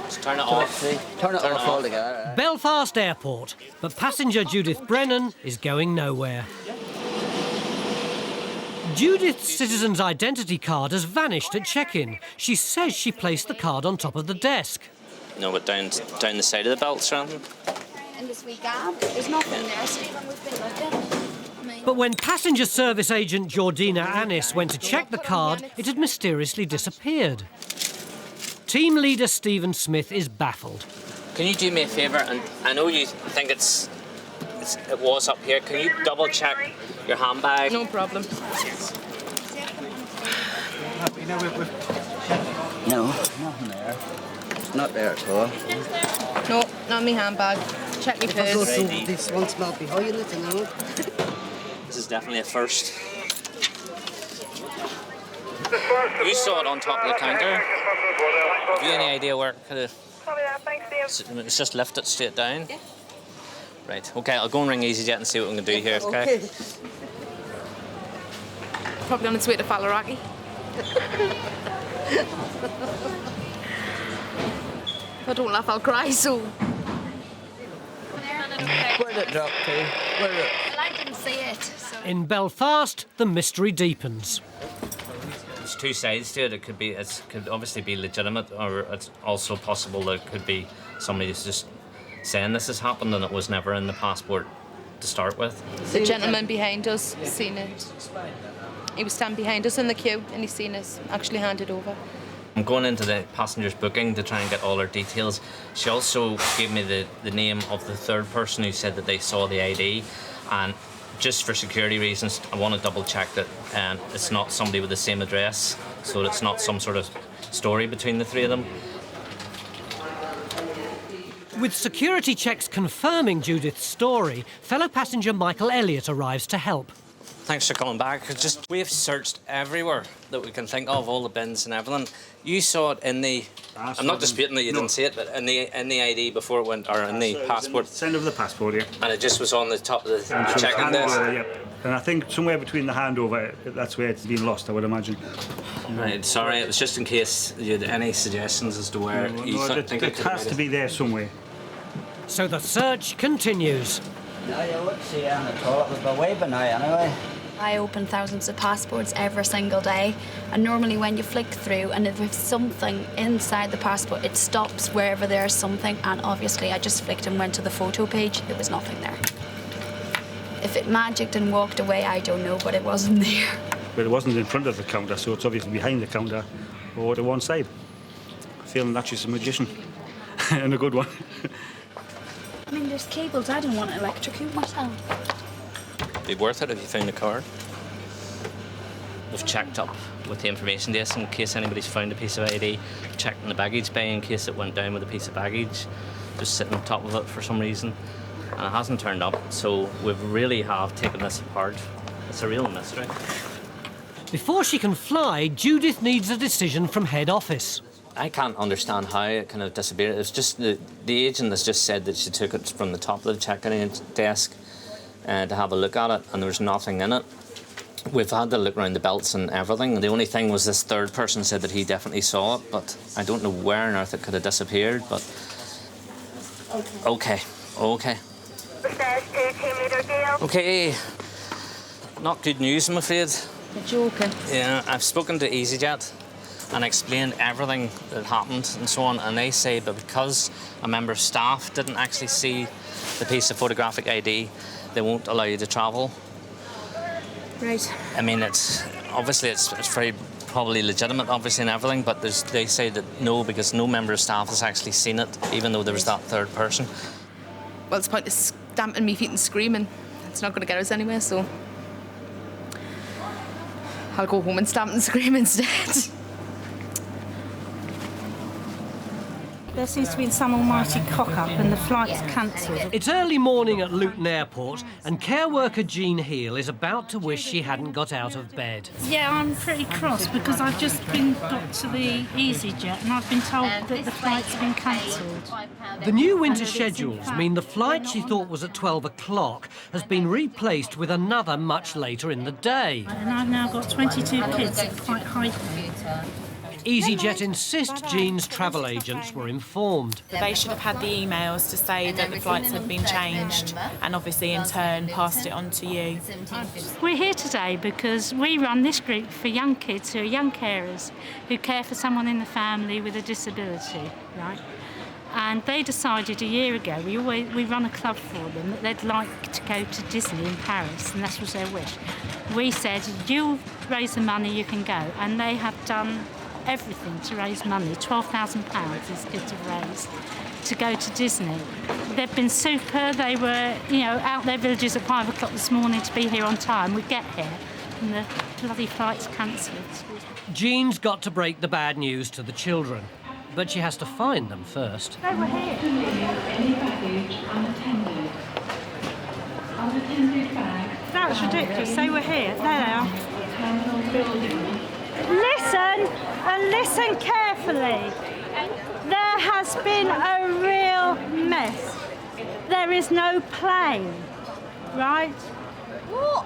Just turn it off. Turn it off altogether. Belfast Airport, but passenger Judith Brennan is going nowhere. Judith's citizen's identity card has vanished at check-in. She says she placed the card on top of the desk. No, but down the side of the belts or something? In this wee gap, there's nothing there, Stephen. We've been looking. But when passenger service agent Jordina Annis went to check the card, it had mysteriously disappeared. Team leader Stephen Smith is baffled. Can you do me a favour? And I know you think it was up here. Can you double check your handbag? No problem. No, nothing there. It's not there at all. No, not my handbag. Check my purse. This one smelled behind it, you know. This is definitely a first. You saw it on top of the counter. Have you any idea where it could have... It's just lifted straight down? Yeah. Right, OK, I'll go and ring EasyJet and see what we can do here, OK? Probably on its way to Fallaraki. If I don't laugh, I'll cry, so... Where did it drop to? Well, I didn't see it, so... In Belfast, the mystery deepens. There's two sides to it. It could obviously be legitimate, or it's also possible that it could be somebody who's just saying this has happened and it was never in the passport to start with. The gentleman behind us seen it. He was standing behind us in the queue and he seen us actually hand it over. I'm going into the passenger's booking to try and get all her details. She also gave me the name of the third person who said that they saw the ID, and just for security reasons, I want to double check that it's not somebody with the same address, so it's not some sort of story between the three of them. With security checks confirming Judith's story, fellow passenger Michael Elliott arrives to help. Thanks for coming back. We've searched everywhere that we can think of, all the bins and everything. You saw it in the... I'm not disputing that you didn't see it, but in the ID before it went, or in the passport. Send over the passport, yeah. And it just was on the top of the check-in desk. Yep. And I think somewhere between the handover, that's where it's been lost, I would imagine. Right, sorry, it was just in case you had any suggestions as to where think it has to be there somewhere. So the search continues. No, you wouldn't see it at all. It was the way by now, anyway. I open thousands of passports every single day, and normally when you flick through and if there's something inside the passport, it stops wherever there's something, and obviously I just flicked and went to the photo page. There was nothing there. If it magicked and walked away, I don't know, but it wasn't there. But it wasn't in front of the counter, so it's obviously behind the counter or to one side. Feeling that she's a magician, and a good one. I mean, there's cables. I don't want to electrocute myself. Be worth it if you found the card. We've checked up with the information desk in case anybody's found a piece of ID, checked in the baggage bay in case it went down with a piece of baggage, just sitting on top of it for some reason, and it hasn't turned up, so we really have taken this apart. It's a real mystery. Before she can fly, Judith needs a decision from head office. I can't understand how it kind of disappeared. It's just the agent has just said that she took it from the top of the check-in desk to have a look at it, and there was nothing in it. We've had to look around the belts and everything. The only thing was this third person said that he definitely saw it, but I don't know where on earth it could have disappeared, but... OK. OK. Not good news, I'm afraid. You're joking. Yeah, I've spoken to EasyJet and explained everything that happened and so on, and they say that because a member of staff didn't actually see the piece of photographic ID, they won't allow you to travel. Right. I mean, it's very probably legitimate, obviously, and everything, but they say that no, because no member of staff has actually seen it, even though there was that third person. Well, it's pointless stamping me feet and screaming. It's not going to get us anywhere, so I'll go home and stamp and scream instead. There seems to be some almighty cock-up and the flight's cancelled. It's early morning at Luton Airport, and care worker Jean Heel is about to wish she hadn't got out of bed. Yeah, I'm pretty cross because I've just been got to the EasyJet and I've been told that the flight's been cancelled. The new winter schedules mean the flight she thought was at 12 o'clock has been replaced with another much later in the day. And I've now got 22 kids at quite high. EasyJet insist Jean's travel agents were informed. They should have had the emails to say that the flights had been changed and obviously in turn passed it on to you. We're here today because we run this group for young kids who are young carers who care for someone in the family with a disability, right? And they decided a year ago, we run a club for them, that they'd like to go to Disney in Paris, and that was their wish. We said, you raise the money, you can go. And they have done everything to raise money. £12,000 these kids have raised to go to Disney. They've been super. They were, out their villages at 5 o'clock this morning to be here on time. We get here, and the bloody flight's cancelled. Jean's got to break the bad news to the children, but she has to find them first. They were here. That's ridiculous. They were here. There they are. Listen, and listen carefully. There has been a real mess. There is no plane, right? What?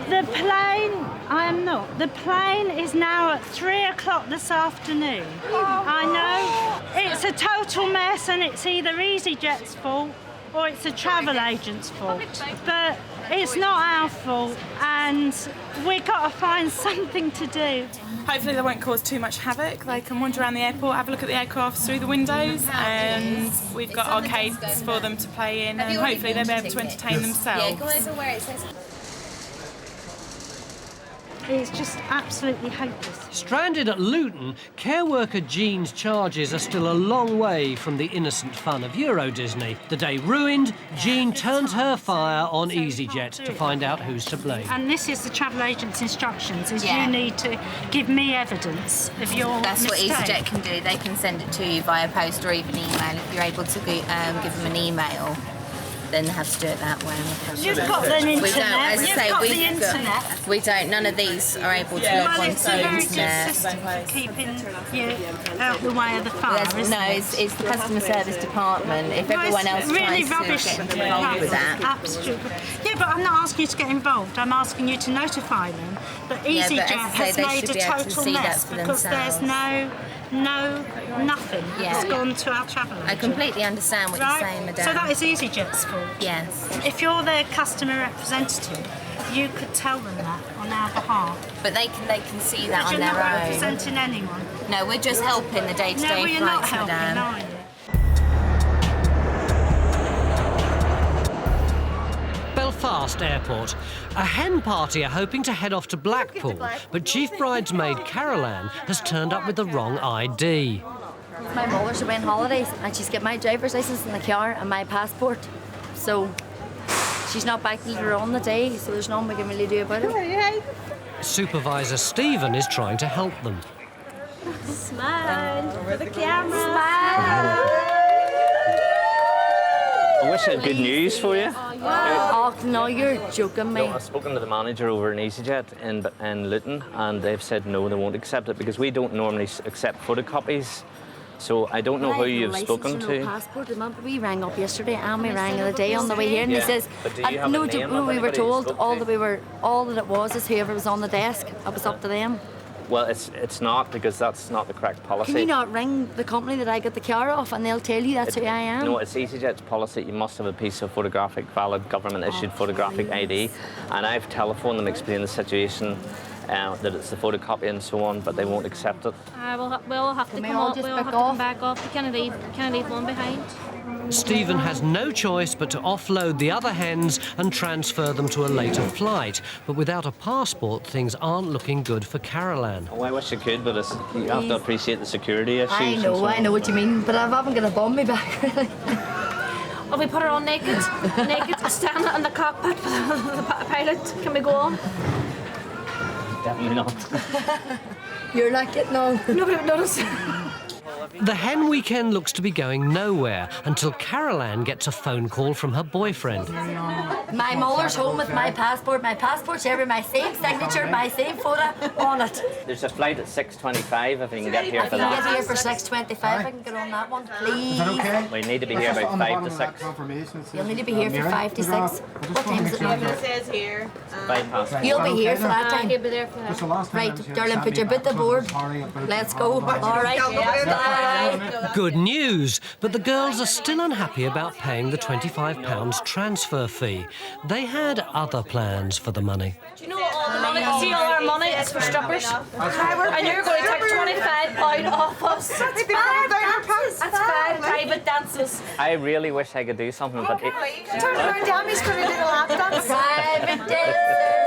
The plane, I am not. The plane is now at 3 o'clock this afternoon. I know. It's a total mess, and it's either EasyJet's fault or it's a travel agent's fault. But it's not our fault, and we've got to find something to do. Hopefully they won't cause too much havoc. They can wander around the airport, have a look at the aircraft through the windows, and we've got arcades for them to play in, and hopefully they'll be able to entertain themselves. Yeah, go over where it says. It's just absolutely hopeless. Stranded at Luton, care worker Jean's charges are still a long way from the innocent fun of Euro Disney. The day ruined, Jean turns her fire on EasyJet to find out who's to blame. And this is the travel agent's instructions, is you need to give me evidence of your That's mistake. what EasyJet can do. They can send it to you via post or even email. If you're able to give them an email, then they have to do it that way. You've got the internet. We don't, as I say, You've got the internet. We don't. None of these are able to log Well, onto it's a the very good internet. system for keeping you out the way of the fire, isn't it? It's the customer service department. If Well, everyone else it's really tries rubbish. to get involved with that. Absolutely. Yeah, but I'm not asking you to get involved. I'm asking you to notify them that Yeah, but EasyJet as I say, has they made should a be able to total see that mess for because there's nothing that's gone to our travel agent. I completely understand what you're saying, madam. So that is EasyJet's fault? Yes. If you're their customer representative, you could tell them that on our behalf. But they can see that But on you're their not own. representing anyone. No, we're just helping the day-to-day No, well, you're not flights, helping, madam. are you? Belfast Airport. A hen party are hoping to head off to Blackpool, but Chief Bridesmaid Caroline has turned up with the wrong ID. My mother's away on holidays and she's got my driver's licence in the car and my passport. So she's not back later on the day, so there's nothing we can really do about it. Supervisor Stephen is trying to help them. Smile for the camera. Smile. I wish I had good news for you. Oh, no, you're joking me. No, I've spoken to the manager over in EasyJet in Luton, and they've said no, they won't accept it because we don't normally accept photocopies. So I don't know who you've spoken to. No passport. Remember, we rang up yesterday and we rang the day on the way here, and he says, But do you have no, a name of we were anybody you told spoke all that it was is whoever was on the desk. It was up to them. Well, it's not, because that's not the correct policy. Can you not ring the company that I got the car off and they'll tell you that's who I am? No, it's EasyJet's policy. You must have a piece of valid government-issued photographic ID. And I've telephoned them, explained the situation, that it's the photocopy and so on, but they won't accept it. We'll have to come back off. We can't leave one behind. Stephen has no choice but to offload the other hens and transfer them to a later flight. But without a passport, things aren't looking good for Caroline. Oh, I wish you could, but you have to appreciate the security issues. I know what you mean, but I haven't got a bomb me back, really. Well, we put her on naked, standing in the cockpit with the pilot. Can we go on? Definitely not. You're not getting on. Nobody would notice. The hen weekend looks to be going nowhere until Carol Ann gets a phone call from her boyfriend. My mother's home with my passport. My passport's every, my same signature, my same photo on it. There's a flight at 6:25 if we can get here for If you get that. here for 6:25, I can get on that one, please. We need to be here about 5 to 6. You'll need to be here for 5 to 6. What time is it now? It says here. 5 past. You'll be here for that time. He'll be there for that. Right, darling, put your boot aboard. Let's go. All right. Bye. Good news, but the girls are still unhappy about paying the £25 transfer fee. They had other plans for the money. Do you know all the money? See, all our money is for strippers. And you're going to take £25 off us. That's 5 private dances. I really wish I could do something, but it, Turn around, Dammy's going to do a lap dance. Private dancer.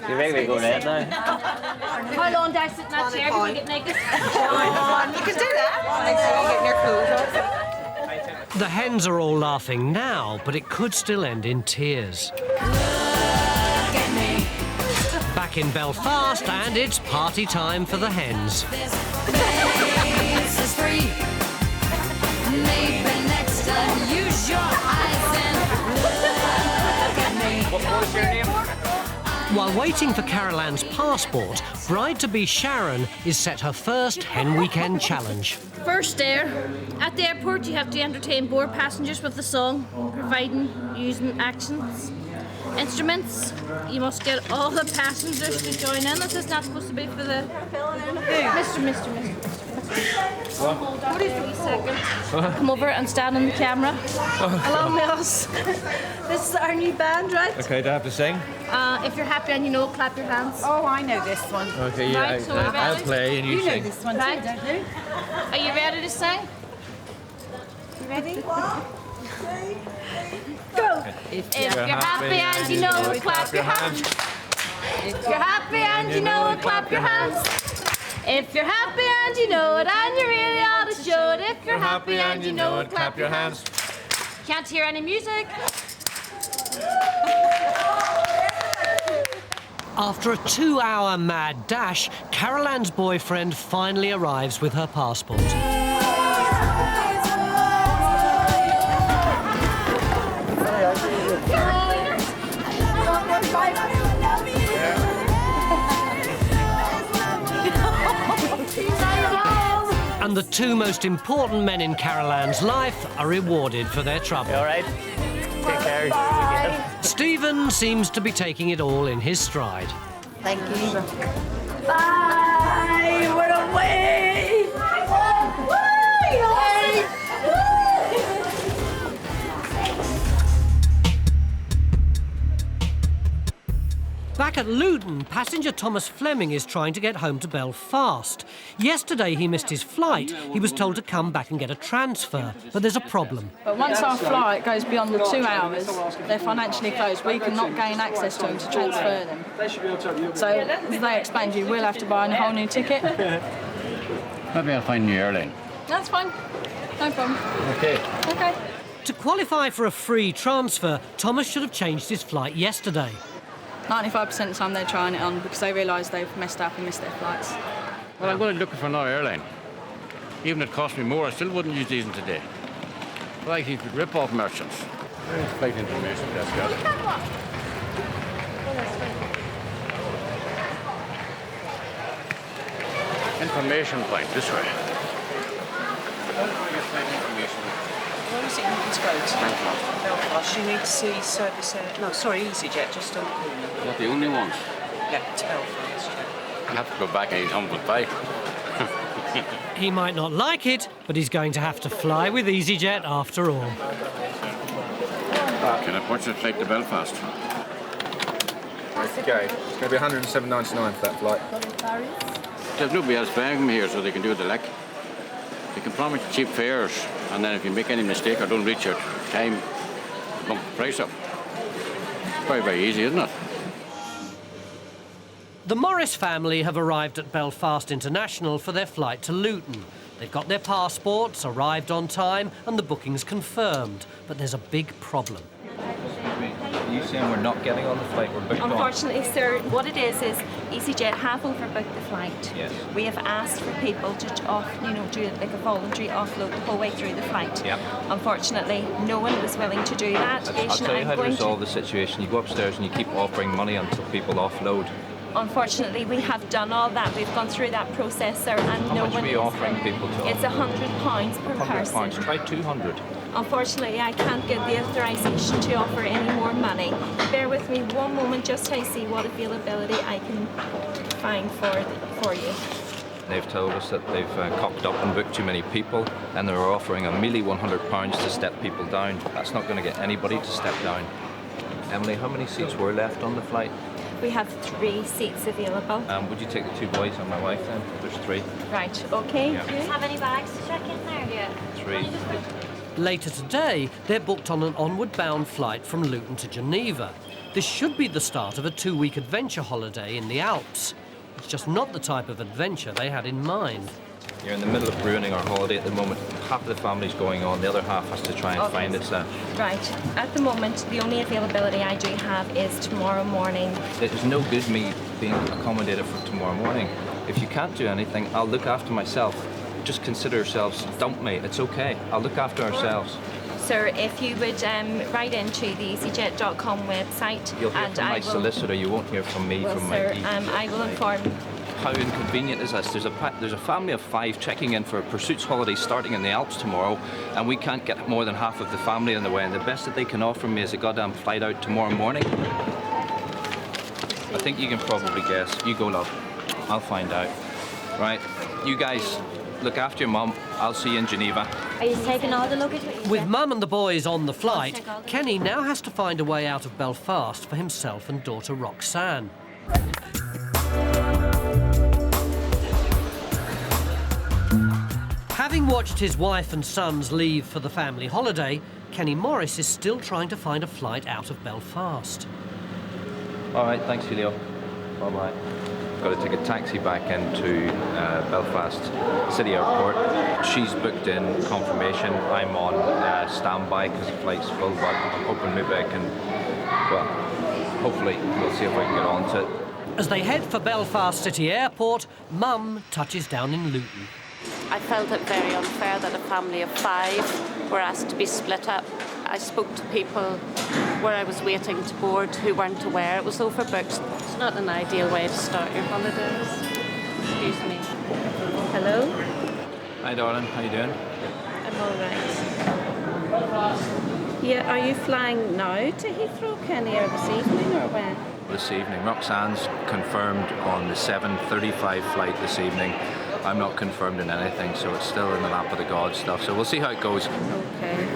you make me go red now. How long do I sit in that chair? Can we get naked? You can do that. Make sure you're getting your clothes off. The hens are all laughing now, but it could still end in tears. Back in Belfast, and it's party time for the hens. What's your name? While waiting for Carol Ann's passport, bride-to-be Sharon is set her first hen weekend challenge. First there, at the airport you have to entertain board passengers with the song, providing using actions. Instruments, you must get all the passengers to join in. This is not supposed to be for the... Mr. Hold on a wee second. Come over and stand on the camera. Along with us. This is our new band, right? Okay, do I have to sing? If you're happy and you know, clap your hands. Oh, I know this one. Okay, yeah, Right, so I'll ready? play and you You know sing. this one Right. too, don't you? Are you ready to sing? You ready? Go! If you're happy and you know it, clap your hands. If you're happy and you know it, clap your hands. If you're happy and you know it, and you really ought to show it. If you're happy and you know it, clap your hands. Can't hear any music. After a 2-hour mad dash, Carol Ann's boyfriend finally arrives with her passport. And the two most important men in Carol Ann's life are rewarded for their trouble. You all right? Take care. Stephen seems to be taking it all in his stride. Thank you. Bye! We're away! Back at Luton, passenger Thomas Fleming is trying to get home to Belfast. Yesterday he missed his flight. He was told to come back and get a transfer, but there's a problem. But once our flight goes beyond the 2 hours, they're financially closed. We cannot gain access to them to transfer them. So, as they explained to you, we'll have to buy a whole new ticket. Maybe I'll find a new airline. That's fine. No problem. Okay. Okay. To qualify for a free transfer, Thomas should have changed his flight yesterday. 95% of the time they're trying it on because they realise they've messed up and missed their flights. Well, I'm going to look for another airline. Even if it cost me more, I still wouldn't use these today. Like you could rip off merchants. There's flight information desk out. Information point, this way. Where is it you need to go to? Belfast. You need to see service air. No, sorry, EasyJet, just on the corner. Not the only ones. Yeah, to Belfast. I have to go back and eat humble pie. He might not like it, but he's going to have to fly with EasyJet after all. Can I watch the flight to Belfast? Okay, it's going to be $107.99 for that flight. There's nobody else buying them here, so they can do the like. They can promise cheap fares, and then if you make any mistake or don't reach your time, bump the price up. Very, very easy, isn't it? The Morris family have arrived at Belfast International for their flight to Luton. They've got their passports, arrived on time, and the booking's confirmed. But there's a big problem. you saying we're not getting on the flight? We're booked on? Unfortunately, sir, what it is EasyJet have overbooked the flight. Yes. We have asked for people to do like a voluntary offload the whole way through the flight. Yep. Unfortunately, no one was willing to do that. I'll tell you how to resolve the situation. You go upstairs and you keep offering money until people offload. Unfortunately, we have done all that. We've gone through that process, sir, and How no much one are we offering people to It's £100 per person. £100. Try 200. Unfortunately, I can't get the authorisation to offer any more money. Bear with me one moment just to see what availability I can find for you. They've told us that they've cocked up and booked too many people, and they're offering a mealy £100 to step people down. That's not going to get anybody to step down. Emily, how many seats were left on the flight? We have 3 seats available. Would you take the 2 boys and my wife then? There's 3. Right, okay. Yeah. Do you have any bags to check in there? Yeah. 3. Later today, they're booked on an onward-bound flight from Luton to Geneva. This should be the start of a 2-week adventure holiday in the Alps. It's just not the type of adventure they had in mind. You're in the middle of ruining our holiday at the moment. Half of the family's going on, the other half has to try and find itself. Right. At the moment, the only availability I do have is tomorrow morning. There's no good me being accommodated for tomorrow morning. If you can't do anything, I'll look after myself. Just consider yourselves, dump me, it's okay. I'll look after ourselves. Sir, if you would write into the EasyJet.com website, You'll hear and from I my will, solicitor, you won't hear from me, well, from sir, my I will inform. How inconvenient is this? There's a family of 5 checking in for a pursuits holiday starting in the Alps tomorrow, and we can't get more than half of the family in the way, and the best that they can offer me is a goddamn flight out tomorrow morning. I think you can probably guess. You go, love. I'll find out. Right, you guys look after your mum. I'll see you in Geneva. Are you taking all the luggage with you? With Mum and the boys on the flight, Kenny now has to find a way out of Belfast for himself and daughter Roxanne. Having watched his wife and sons leave for the family holiday, Kenny Morris is still trying to find a flight out of Belfast. All right, thanks, Julio. Bye-bye. Got to take a taxi back into Belfast City Airport. She's booked in confirmation. I'm on standby because the flight's full, but I'm hoping maybe I can, well, hopefully we'll see if I can get on to it. As they head for Belfast City Airport, Mum touches down in Luton. I felt it very unfair that a family of 5 were asked to be split up. I spoke to people where I was waiting to board who weren't aware it was overbooked. It's not an ideal way to start your holidays. Excuse me. Hello? Hi, darling. How you doing? I'm all right. Yeah, are you flying now to Heathrow, Kenny, or this evening, or when? This evening. Roxanne's confirmed on the 7:35 flight this evening. I'm not confirmed in anything, so it's still in the lap of the gods stuff. So we'll see how it goes. Okay.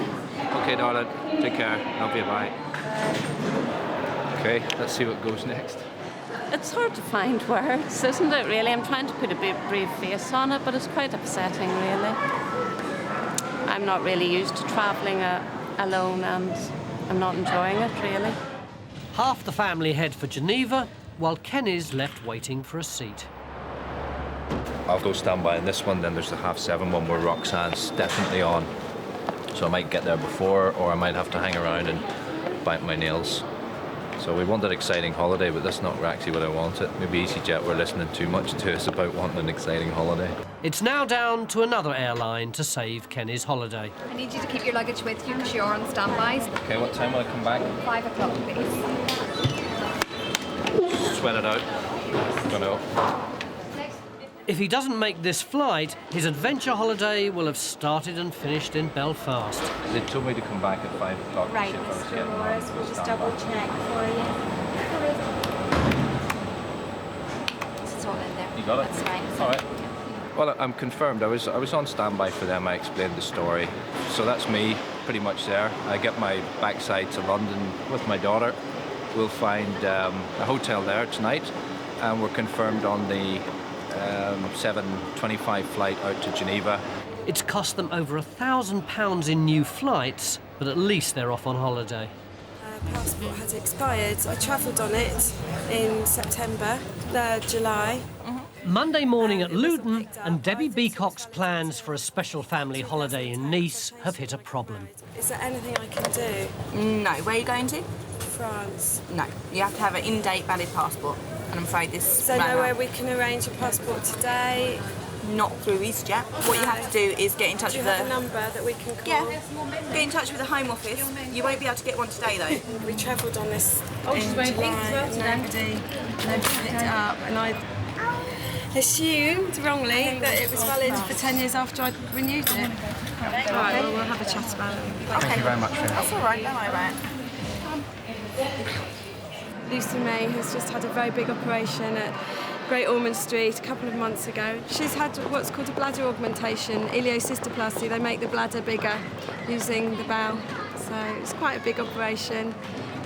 Okay, darling. Take care. Love you. Bye. Okay, let's see what goes next. It's hard to find words, isn't it, really? I'm trying to put a brave face on it, but it's quite upsetting, really. I'm not really used to travelling alone, and I'm not enjoying it, really. Half the family head for Geneva, while Kenny's left waiting for a seat. I'll go stand by in this one, then there's the 7:30 one where Roxanne's definitely on. So I might get there before, or I might have to hang around and bite my nails. So we wanted an exciting holiday, but that's not actually what I wanted. Maybe EasyJet were listening too much to us about wanting an exciting holiday. It's now down to another airline to save Kenny's holiday. I need you to keep your luggage with you because you're on standby. Okay, what time will I come back? 5 o'clock, please. Sweat it out. Don't know. If he doesn't make this flight, his adventure holiday will have started and finished in Belfast. They told me to come back at 5 o'clock. Right, Mr. Morris, we'll just double check for you. It's all in there. You got it? That's fine. All right. Well, I'm confirmed. I was on standby for them. I explained the story. So that's me, pretty much there. I get my backside to London with my daughter. We'll find a hotel there tonight, and we're confirmed on the 7:25 flight out to Geneva. It's cost them over £1,000 in new flights, but at least they're off on holiday. Passport has expired. I travelled on it in September, July. Monday morning at Luton, and Debbie Beacock's plans for a special family holiday in Nice have hit a problem. Is there anything I can do? No. Where are you going to? France. No, you have to have an in-date valid passport. And I'm afraid this... So nowhere we can arrange a passport today? Not through EasyJet. What you have to do is get in touch do you with have a number that we can call? Yeah, get in touch with the Home Office. You won't be able to get one today though. We travelled on this she's in wearing pink July, as well today. nobody picked it up, and I assumed wrongly that it was valid for 10 years after I'd renewed it. Right, well, we'll have a chat about it. Thank you very much for your help. That's all right, don't worry about it. Lucy May has just had a very big operation at Great Ormond Street a couple of months ago. She's had what's called a bladder augmentation, ileocystoplasty. They make the bladder bigger using the bowel. So it's quite a big operation,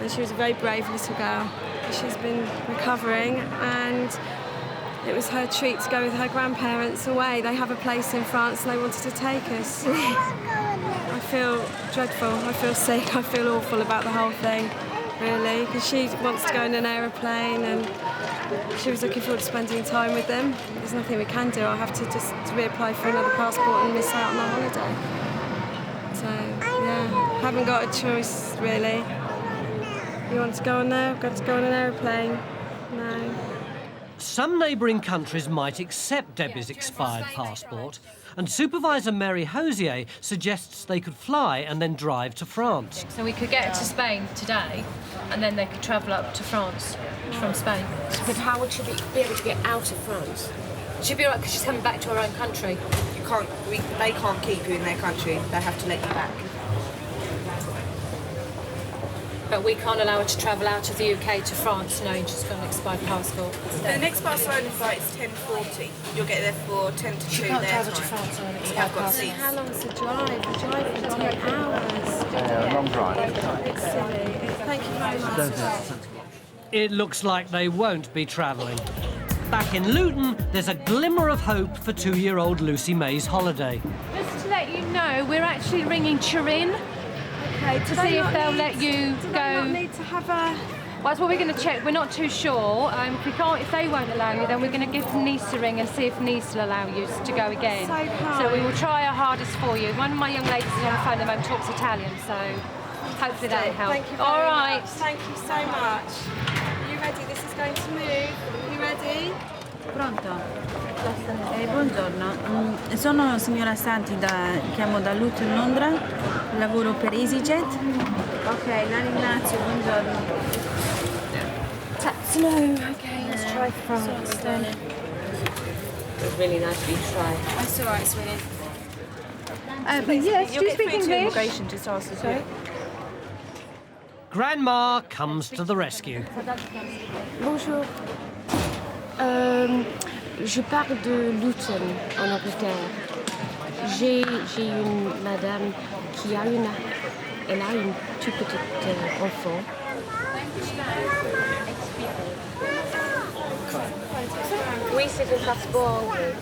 and she was a very brave little girl. She's been recovering, and it was her treat to go with her grandparents away. They have a place in France and they wanted to take us. I feel dreadful, I feel sick, I feel awful about the whole thing, really, because she wants to go in an aeroplane and she was looking forward to spending time with them. There's nothing we can do. I'll have to just reapply for another passport and miss out on my holiday. So, yeah, haven't got a choice, really. You want to go on there? I've got to go on an aeroplane. No. Some neighbouring countries might accept Debbie's expired passport, and Supervisor Mary Hosier suggests they could fly and then drive to France. So we could get her to Spain today, and then they could travel up to France from Spain. But how would she be able to get out of France? She'd be all right because she's coming back to her own country. They can't keep you in their country. They have to let you back. But we can't allow her to travel out of the UK to France knowing she's got an expired passport. The next Barcelona flight is 10:40. You'll get there for 10 to 2 She can't their travel time. to France on an Yeah, expired I've got passport. seats. How long's the drive? The drive for 10 hours. Long drive. It's silly. Thank you very much. It looks like they won't be travelling. Back in Luton, there's a glimmer of hope for 2-year-old Lucy May's holiday. Just to let you know, we're actually ringing Turin to see if they'll let you go. Not need to have a... Well, that's what we're going to check. We're not too sure. If they won't allow you, then we're going to give Nice a ring and see if Nice will allow you to go again. So kind. So we will try our hardest for you. One of my young ladies is on the phone at the moment, talks Italian, so hopefully that'll help. Thank you very All right. much. Thank you so much. Are you ready? This is going to move. Are you ready? Pronto? Buongiorno, sono signora Santi, chiamo da Luton, Londra, lavoro per EasyJet. Ok, la ringrazio, buongiorno. No, okay, let's try France then. It's really nice of you to try. That's all right, sweetie. Yes, do you get speak through to English? immigration, just ask us. Sorry? Grandma comes to the rescue. Bonjour. Je pars de Luton, en Angleterre. J'ai une madame qui a elle a une toute petite enfant. Oui, c'est un passeport anglais.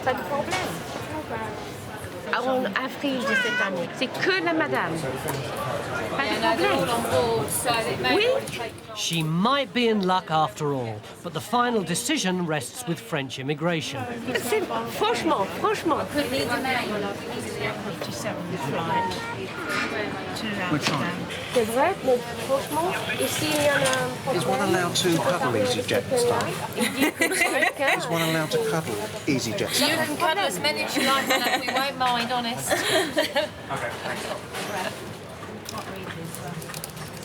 Pas de problème. En avril de cette année. C'est que la madame. Pas de problème. Oui. She might be in luck after all, but the final decision rests with French immigration. Franchement. C'est vrai, mais franchement, ici il y en a... Is one allowed to cuddle EasyJet staff? Is one allowed to cuddle EasyJet You staff? can cuddle as many as you like on that, we won't mind, honest.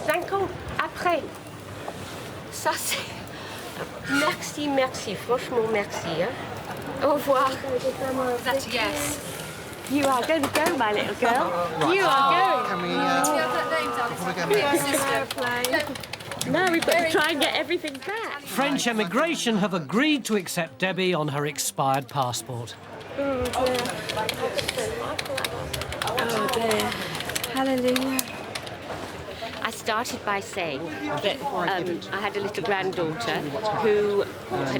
5 ans après. Ça c'est... Merci, franchement merci. Hein. Au revoir. That's a yes. You are going to go, my little girl. You are going. Can we, Now we've got to try and get everything back. French immigration have agreed to accept Debbie on her expired passport. Oh dear. Hallelujah. started by saying that I had a little granddaughter who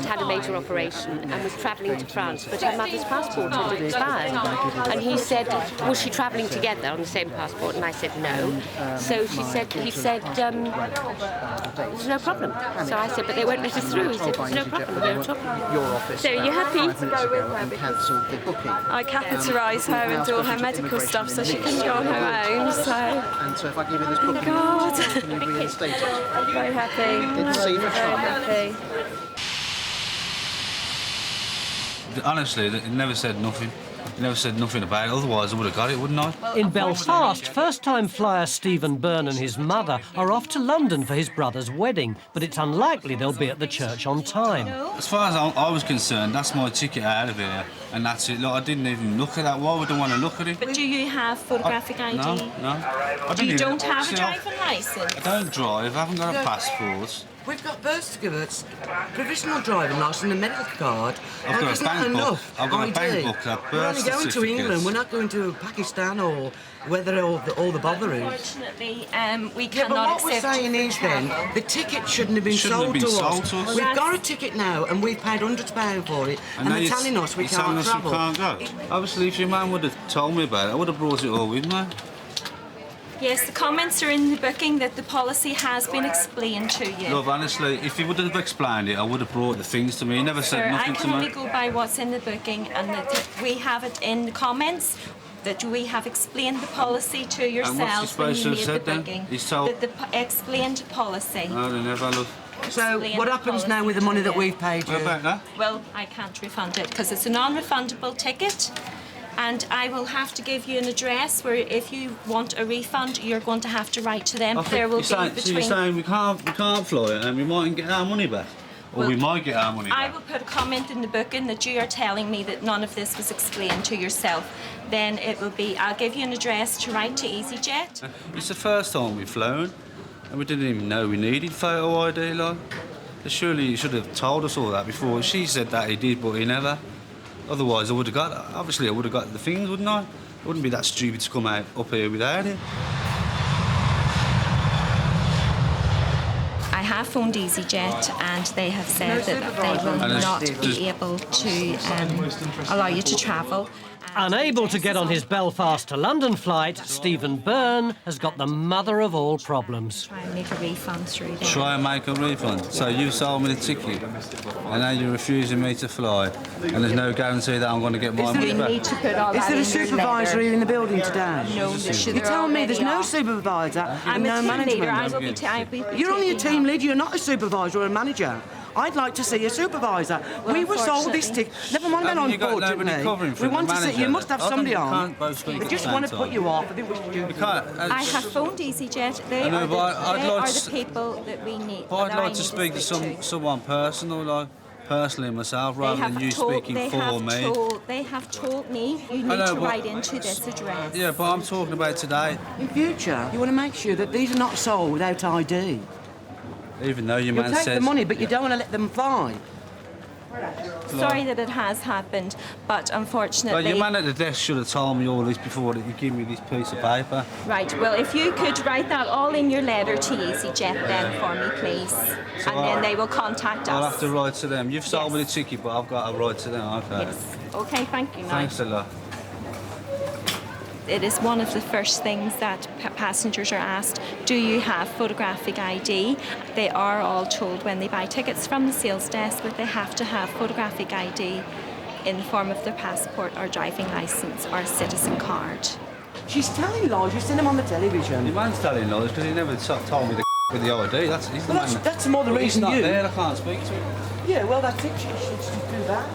had a major operation and was travelling to France, but her mother's passport had expired. And he said, was she travelling together on the same passport? And I said, no. So he said, there's no problem. So I said, but they won't let us through. He said, there's no problem, no problem. Your office. So are you happy? To go with her because Cancelled the booking. I catheterised her and do all her medical stuff so she couldn't go on her own, so... And so if I give you this booking, God. can you reinstate it? Very happy. Didn't seem Very happy. Honestly, it never said nothing. It never said nothing about it, otherwise I would have got it, wouldn't I? In Belfast, first-time flyer Stephen Byrne and his mother are off to London for his brother's wedding, but it's unlikely they'll be at the church on time. As far as I was concerned, that's my ticket out of here, and that's it. Look, I didn't even look at that. Why would I want to look at it? But do you have photographic ID? No. You don't have a driving licence? I don't drive. I haven't got a passport. We've got birth certificates, provisional driving licence, and a medical card. I've got a bank book. I've got a bank book, a We're birth only going to certificate. England. We're not going to Pakistan or whether all the bother is. Unfortunately, we Yeah, but cannot what we're accept saying is then the ticket shouldn't have been sold to us. We've got a ticket now, and we've paid £100 for it, and they're telling us we can't travel. We can't go. Obviously, if your man would have told me about it, I would have brought it all with me. Yes, the comments are in the booking that the policy has been explained to you. Love, honestly, if he would have explained it, I would have brought the things to me. He never said nothing I to can me. only go by what's in the booking, and that we have it in the comments that we have explained the policy to yourselves when you made the booking. He's told. The explained policy. No, they never, love. So what happens now with the money that we've paid you? What about that? Well, I can't refund it because it's a non-refundable ticket. And I will have to give you an address where if you want a refund, you're going to have to write to them. There will be So you're saying we can't fly it and we mightn't get our money back? Or we might get our money I back? will put a comment in the booking that you are telling me that none of this was explained to yourself. Then it will be, I'll give you an address to write to EasyJet. It's the first time we've flown and we didn't even know we needed photo ID, like. Surely you should have told us all that before. She said that he did, but he never. Otherwise, I would have got. Obviously, I would have got the things, wouldn't I? I wouldn't be that stupid to come out up here without it. I have phoned EasyJet and they have said that they will not be able to allow you to travel. Unable to get on his Belfast to London flight, Stephen Byrne has got the mother of all problems. Try and make a refund through there. Try and make a refund. So you sold me the ticket, and now you're refusing me to fly, and there's no guarantee that I'm going to get my money back. Is there a supervisor in the building today? No, You're telling me there's no supervisor I'm no a team management? leader. I will be You're only a taking team leader. You're not a supervisor or a manager. I'd like to see a supervisor. Well, we were sold this ticket. Never mind that, Haven't you got nobody unfortunately. covering for We the want to see. manager? You must have I don't- somebody you on. can't both speak They at just the want to same put time. you off. I think we should do. You can't. I have phoned EasyJet. They I know, are but I'd they like are to the people that we need. But that I'd I like to need speak to speak someone personal, like personally myself, rather than you speaking for me. They have told me you need I know, to but- write into this address. Yeah, but I'm talking about today. In future, you want to make sure that these are not sold without ID. Even though your You'll man take says. the money, but you don't want to let them fly. Sorry that it has happened, but unfortunately... Well, your man at the desk should have told me all this before that you give me this piece of paper. Right, well, if you could write that all in your letter to EasyJet then for me, please. So And then they will contact I'll us. have to write to them. You've sold me the ticket, but I've got to write to them. Okay. Yes. Okay, thank you. Now. Thanks a lot. It is one of the first things that passengers are asked, do you have photographic ID? They are all told when they buy tickets from the sales desk that they have to have photographic ID in the form of their passport or driving licence or citizen card. She's telling lies. You've seen them on the television. Your man's telling lies because he never told me the with the ID. He's the man. That's more the Well, reason he's not you... there. I can't speak to him. Yeah, well, that's it. She should do that.